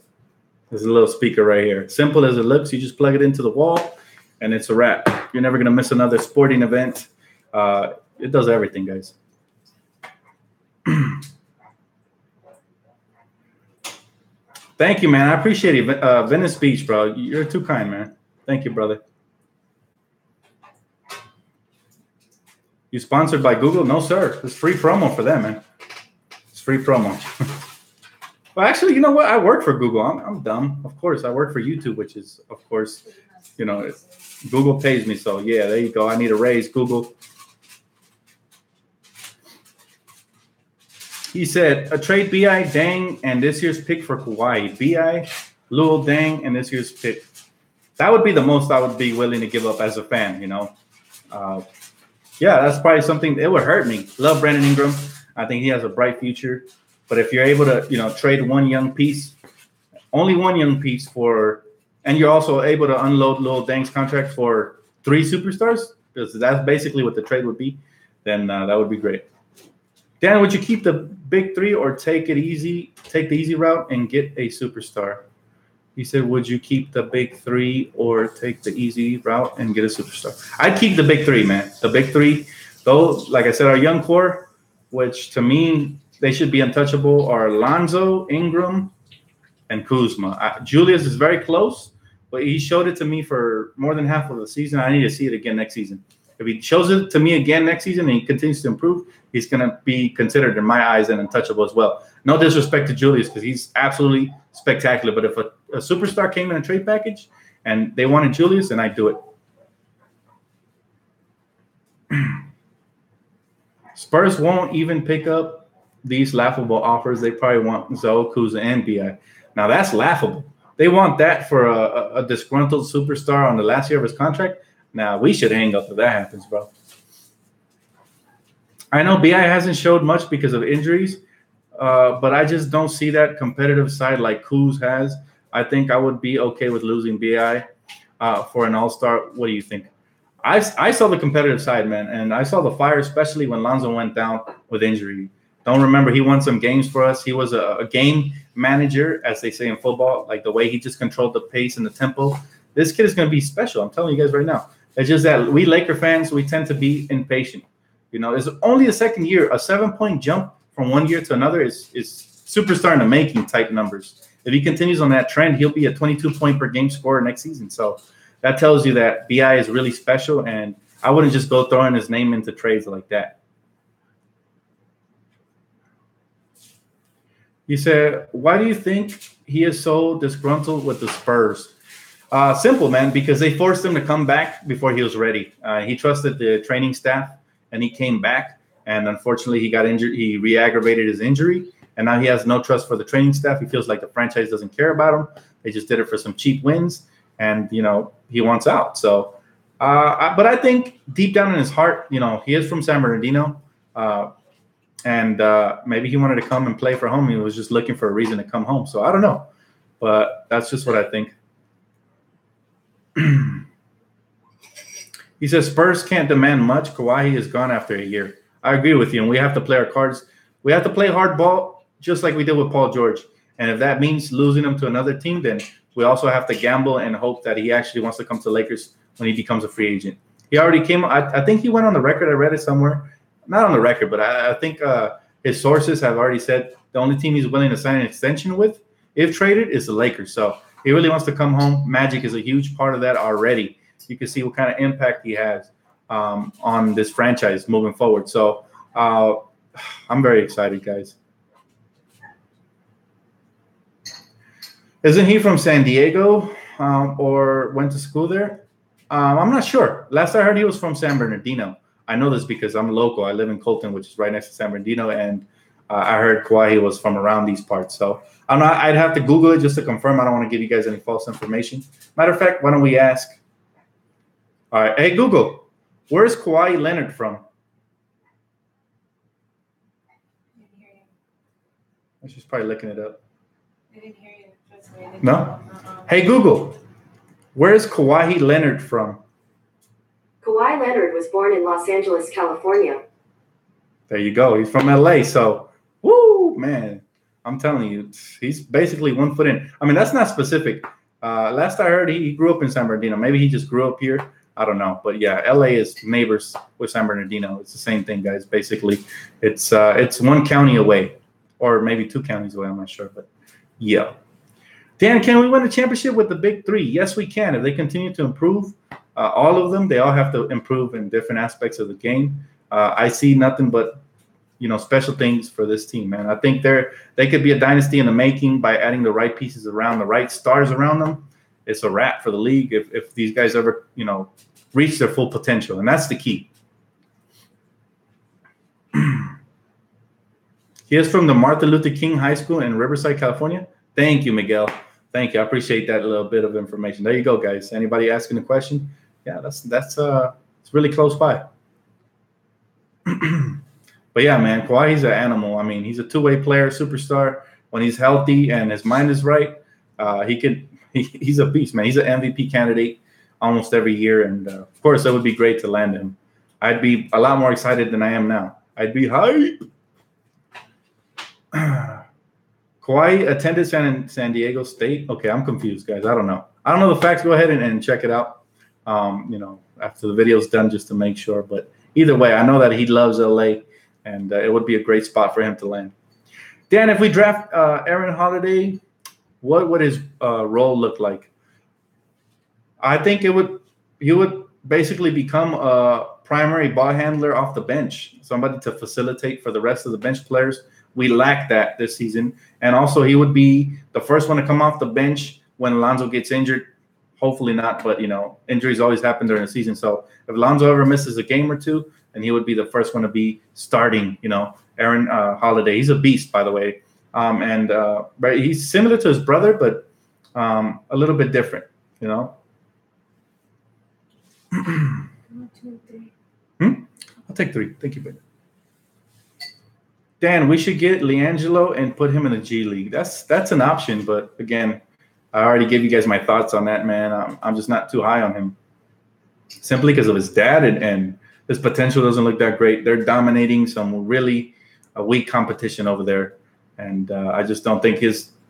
There's a little speaker right here. Simple as it looks. You just plug it into the wall, and it's a wrap. You're never going to miss another sporting event. It does everything, guys. Thank you, man. I appreciate it. Venice Beach, bro. You're too kind, man. Thank you, brother. You sponsored by Google? No, sir. It's free promo for them, man. It's free promo. Well, actually, you know what? I work for Google. I'm dumb. Of course, I work for YouTube, which is, of course, Google pays me. So, yeah, there you go. I need a raise, Google. He said, a trade B.I., Dang, and this year's pick for Kawhi. B.I., Lil, Dang, and this year's pick. That would be the most I would be willing to give up as a fan, Yeah, that's probably something. It would hurt me. Love Brandon Ingram. I think he has a bright future. But if you're able to, trade one young piece, only one young piece and you're also able to unload Lil Dang's contract for 3 superstars, because that's basically what the trade would be, then that would be great. Dan, would you keep the big 3 or take the easy route and get a superstar? He said, would you keep the big 3 or take the easy route and get a superstar? I'd keep the big 3, man. The big 3, those, like I said, our young core, which to me, they should be untouchable, are Lonzo, Ingram, and Kuzma. Julius is very close, but he showed it to me for more than half of the season. I need to see it again next season. If he shows it to me again next season and he continues to improve, he's going to be considered, in my eyes, an untouchable as well. No disrespect to Julius, because he's absolutely spectacular. But if a superstar came in a trade package and they wanted Julius, then I'd do it. Spurs won't even pick up these laughable offers. They probably want Zoe, Kuzma, and B.I. Now, that's laughable. They want that for a disgruntled superstar on the last year of his contract. Now, we should hang up if that happens, bro. I know B.I. hasn't showed much because of injuries, but I just don't see that competitive side like Kuz has. I think I would be okay with losing B.I. For an all-star. What do you think? I saw the competitive side, man, and I saw the fire, especially when Lonzo went down with injury. Don't remember, he won some games for us. He was a game manager, as they say in football, like the way he just controlled the pace and the tempo. this kid is going to be special. I'm telling you guys right now. It's just that we Laker fans, we tend to be impatient. You know, it's only the second year. A 7-point jump from one year to another is superstar in the making type numbers. If he continues on that trend, he'll be a 22-point per game scorer next season. So that tells you that BI is really special, and I wouldn't just go throwing his name into trades like that. You said, why do you think he is so disgruntled with the Spurs? Simple, man, because they forced him to come back before he was ready. He trusted the training staff, and he came back. And unfortunately, he got injured. He re-aggravated his injury, and now he has no trust for the training staff. He feels like the franchise doesn't care about him. They just did it for some cheap wins, and, you know, he wants out. So, but I think deep down in his heart, you know, he is from San Bernardino, and maybe he wanted to come and play for home. He was just looking for a reason to come home. So I don't know, but that's just what I think. He says Spurs can't demand much. Kawhi is gone after a year. I agree with you, and we have to play our cards. We have to play hardball just like we did with Paul George. And if that means losing him to another team, then we also have to gamble and hope that he actually wants to come to the Lakers when he becomes a free agent. He already came. I think he went on the record. I read it somewhere. Not on the record, but I think his sources have already said the only team he's willing to sign an extension with, if traded, is the Lakers. So he really wants to come home. Magic is a huge part of that already. You can see what kind of impact he has on this franchise moving forward. So I'm very excited, guys. Isn't he from San Diego or went to school there? I'm not sure. Last I heard, he was from San Bernardino. I know this because I'm local. I live in Colton, which is right next to San Bernardino, and I heard Kawhi was from around these parts. So I'm not. I'd have to Google it just to confirm. I don't want to give you guys any false information. Matter of fact, why don't we ask? All right, hey Google, where's Kawhi Leonard from? I didn't hear you. She's probably looking it up. I didn't hear you. Just waiting. No? Hey Google, where's Kawhi Leonard from? Kawhi Leonard was born in Los Angeles, California. There you go. He's from LA. So, woo, man, I'm telling you, he's basically 1 foot in. I mean, that's not specific. Last I heard, he grew up in San Bernardino. Maybe he just grew up here. I don't know. But yeah, LA is neighbors with San Bernardino. It's the same thing, guys. Basically, it's 1 county away, or maybe 2 counties away. I'm not sure. But yeah. Dan, can we win a championship with the big 3? Yes, we can. If they continue to improve, all of them, they all have to improve in different aspects of the game. I see nothing but, you know, special things for this team, man. I think they could be a dynasty in the making by adding the right pieces around, the right stars around them. It's a wrap for the league if these guys ever, you know, reach their full potential, and that's the key. He is from the Martin Luther King High School in Riverside, California. Thank you, Miguel. Thank you. I appreciate that little bit of information. There you go, guys. Anybody asking a question? Yeah, that's it's really close by. But yeah, man, Kawhi, he's an animal. I mean, he's a two-way player, superstar. When he's healthy and his mind is right, he's a beast, man. He's an MVP candidate almost every year, and of course, it would be great to land him. I'd be a lot more excited than I am now. I'd be hype. Kawhi attended San Diego State. Okay, I'm confused, guys. I don't know the facts. Go ahead and check it out. You know, after the video's done, just to make sure. But either way, I know that he loves LA, and it would be a great spot for him to land. Dan, if we draft Aaron Holiday, what would his role look like? I think he would basically become a primary ball handler off the bench, somebody to facilitate for the rest of the bench players. We lack that this season. And also, he would be the first one to come off the bench when Alonzo gets injured. Hopefully not, but, you know, injuries always happen during the season. So if Alonzo ever misses a game or two, then he would be the first one to be starting, you know, Aaron Holiday. He's a beast, by the way. But he's similar to his brother, but a little bit different, you know. 1, 2, 3. I'll take 3. Thank you, baby. Dan, we should get LiAngelo and put him in the G League. That's an option, but again, I already gave you guys my thoughts on that, man. I'm just not too high on him, simply because of his dad and his potential doesn't look that great. They're dominating some really weak competition over there, and I just don't think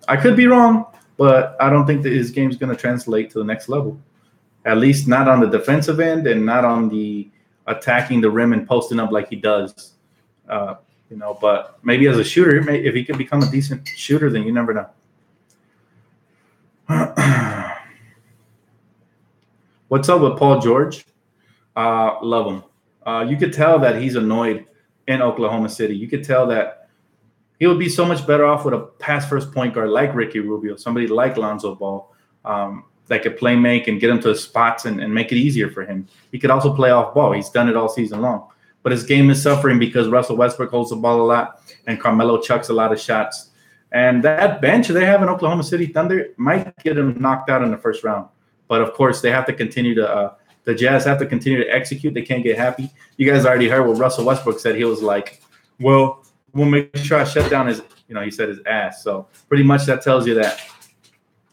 I could be wrong, but I don't think that his game's going to translate to the next level. At least not on the defensive end and not on the attacking the rim and posting up like he does. But maybe as a shooter, if he could become a decent shooter, then you never know. What's up with Paul George? Love him. You could tell that he's annoyed in Oklahoma City. You could tell that he would be so much better off with a pass-first point guard like Ricky Rubio, somebody like Lonzo Ball, that could play make and get him to spots and make it easier for him. He could also play off ball. He's done it all season long. But his game is suffering because Russell Westbrook holds the ball a lot and Carmelo chucks a lot of shots. And that bench they have in Oklahoma City Thunder might get him knocked out in the first round. But, of course, they have to continue to the Jazz have to continue to execute. They can't get happy. You guys already heard what Russell Westbrook said. He was like, well, we'll make sure I shut down his, he said his ass. So pretty much that tells you that,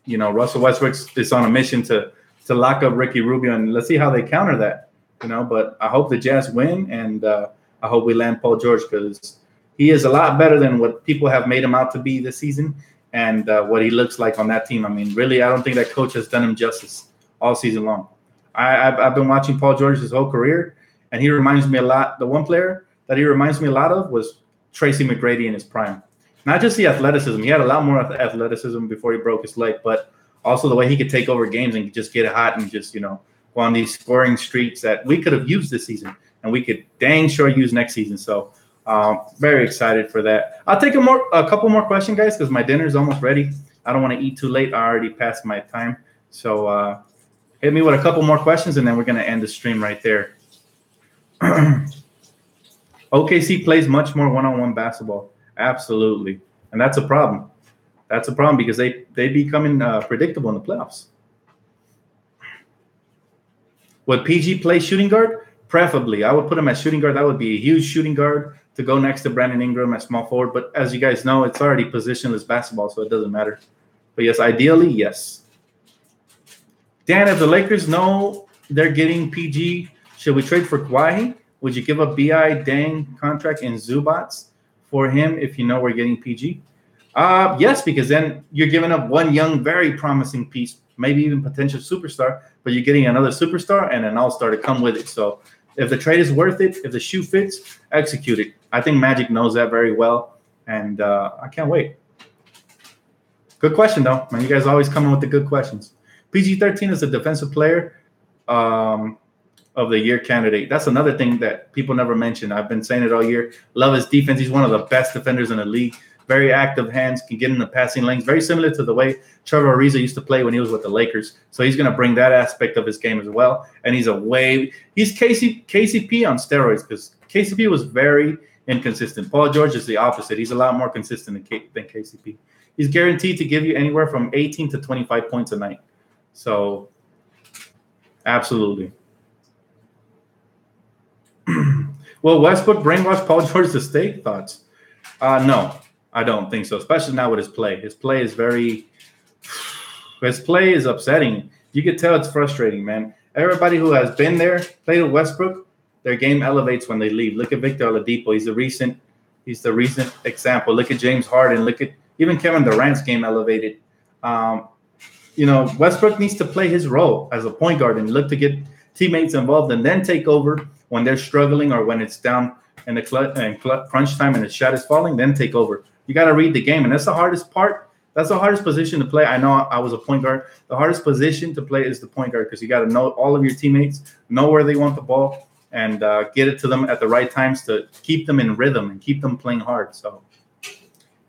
Russell Westbrook is on a mission to lock up Ricky Rubio. And let's see how they counter that, But I hope the Jazz win, and I hope we land Paul George because he is a lot better than what people have made him out to be this season and what he looks like on that team. I mean, really, I don't think that coach has done him justice all season long. I've been watching Paul George his whole career, and he reminds me a lot. The one player that he reminds me a lot of was Tracy McGrady in his prime. Not just the athleticism. He had a lot more athleticism before he broke his leg, but also the way he could take over games and just get hot and just, go on these scoring streaks that we could have used this season and we could dang sure use next season. So very excited for that. I'll take a couple more questions, guys, because my dinner's almost ready. I don't want to eat too late. I already passed my time. So hit me with a couple more questions, and then we're going to end the stream right there. OKC plays much more one-on-one basketball. Absolutely. And that's a problem. That's a problem because they becoming predictable in the playoffs. Would PG play shooting guard? Preferably. I would put him at shooting guard. That would be a huge shooting guard to go next to Brandon Ingram at small forward. But as you guys know, it's already positionless basketball, so it doesn't matter. But yes, ideally, yes. Dan, if the Lakers know they're getting PG, should we trade for Kawhi? Would you give up B.I., Dang contract and Zubats for him if you know we're getting PG? Yes, because then you're giving up one young, very promising piece, maybe even potential superstar, but you're getting another superstar and an all-star to come with it. So if the trade is worth it, if the shoe fits, execute it. I think Magic knows that very well, and I can't wait. Good question, though. Man, you guys always come in with the good questions. PG-13 is a defensive player of the year candidate. That's another thing that people never mention. I've been saying it all year. Love his defense. He's one of the best defenders in the league. Very active hands, can get in the passing lanes. Very similar to the way Trevor Ariza used to play when he was with the Lakers. So he's going to bring that aspect of his game as well. And he's KCP on steroids because KCP was very inconsistent. Paul George is the opposite. He's a lot more consistent than KCP. He's guaranteed to give you anywhere from 18 to 25 points a night. So, absolutely. Will Westbrook brainwash Paul George to stay? Thoughts? No, I don't think so, especially now with his play. His play is upsetting. You can tell it's frustrating, man. Everybody who has been there, played with Westbrook, their game elevates when they leave. Look at Victor Oladipo. He's the recent example. Look at James Harden. Look at even Kevin Durant's game elevated. Westbrook needs to play his role as a point guard and look to get teammates involved and then take over when they're struggling or when it's down in the crunch time and the shot is falling, then take over. You got to read the game, and that's the hardest part. That's the hardest position to play. I know I was a point guard. The hardest position to play is the point guard because you got to know all of your teammates, know where they want the ball, and get it to them at the right times to keep them in rhythm and keep them playing hard. So,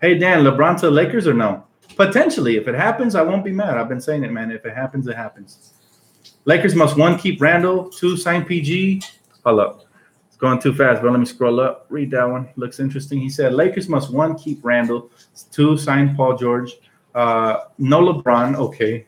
hey, Dan, LeBron to the Lakers or no? Potentially. If it happens, I won't be mad. I've been saying it, man. If it happens, it happens. Lakers must, 1, keep Randall, 2, sign PG. Hold up. It's going too fast, but let me scroll up. Read that one. Looks interesting. He said, Lakers must, 1, keep Randall, 2, sign Paul George, no LeBron, okay.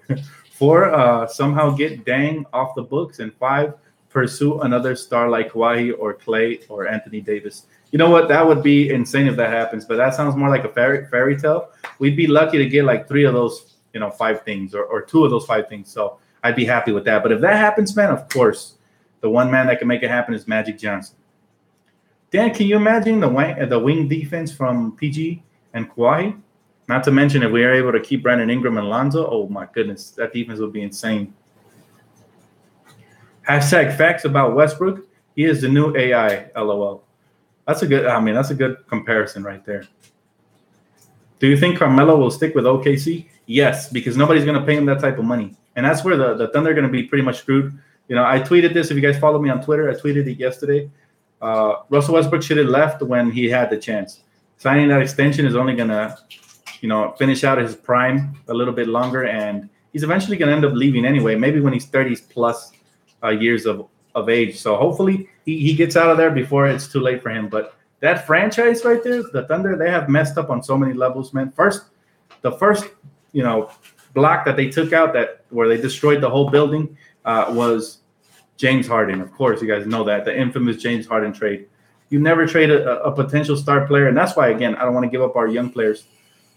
4, somehow get Dang off the books, and 5, pursue another star like Kawhi or Clay or Anthony Davis. You know what? That would be insane if that happens, but that sounds more like a fairy tale. We'd be lucky to get like 3 of those, 5 things or 2 of those 5 things. So I'd be happy with that. But if that happens, man, of course, the one man that can make it happen is Magic Johnson. Dan, can you imagine the wing defense from PG and Kawhi? Not to mention if we are able to keep Brandon Ingram and Lonzo, oh my goodness, that defense would be insane. Hashtag facts about Westbrook. He is the new AI. LOL. That's a good. I mean, that's a good comparison right there. Do you think Carmelo will stick with OKC? Yes, because nobody's going to pay him that type of money. And that's where the Thunder are going to be pretty much screwed. You know, I tweeted this. If you guys follow me on Twitter, I tweeted it yesterday. Russell Westbrook should have left when he had the chance. Signing that extension is only going to, you know, finish out his prime a little bit longer. And he's eventually going to end up leaving anyway, maybe when he's 30 plus years of age. So hopefully he gets out of there before it's too late for him. But that franchise right there, the Thunder, they have messed up on so many levels, man. The first, you know, block that they took out where they destroyed the whole building was James Harden. Of course, you guys know that, the infamous James Harden trade. You never trade a potential star player, and that's why, again, I don't want to give up our young players.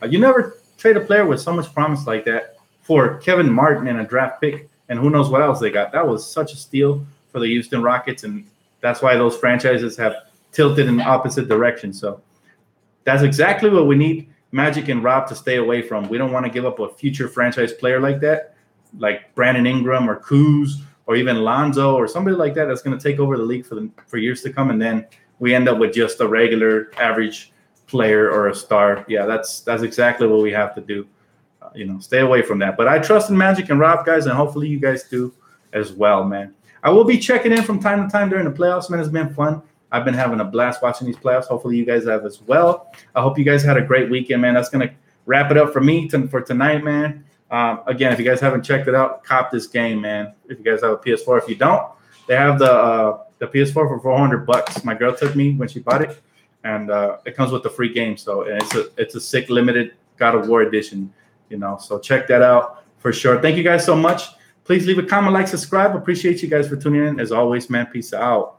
You never trade a player with so much promise like that for Kevin Martin and a draft pick, and who knows what else they got. That was such a steal for the Houston Rockets, and that's why those franchises have tilted in opposite directions. So that's exactly what we need Magic and Rob to stay away from. We don't want to give up a future franchise player like that, like Brandon Ingram or Kuz or even Lonzo or somebody like that that's going to take over the league for years to come, and then we end up with just a regular average player or a star. Yeah, that's exactly what we have to do. You know, stay away from that. But I trust in Magic and Rob, guys, and hopefully you guys do as well, man. I will be checking in from time to time during the playoffs, man. It's been fun. I've been having a blast watching these playoffs. Hopefully you guys have as well. I hope you guys had a great weekend, man. That's going to wrap it up for me for tonight, man. Again, if you guys haven't checked it out, cop this game, man. If you guys have a PS4. If you don't, they have the PS4 for $400. My girl took me when she bought it, and it comes with the free game. So it's a sick limited God of War edition, you know. So check that out for sure. Thank you guys so much. Please leave a comment, like, subscribe. Appreciate you guys for tuning in. As always, man, peace out.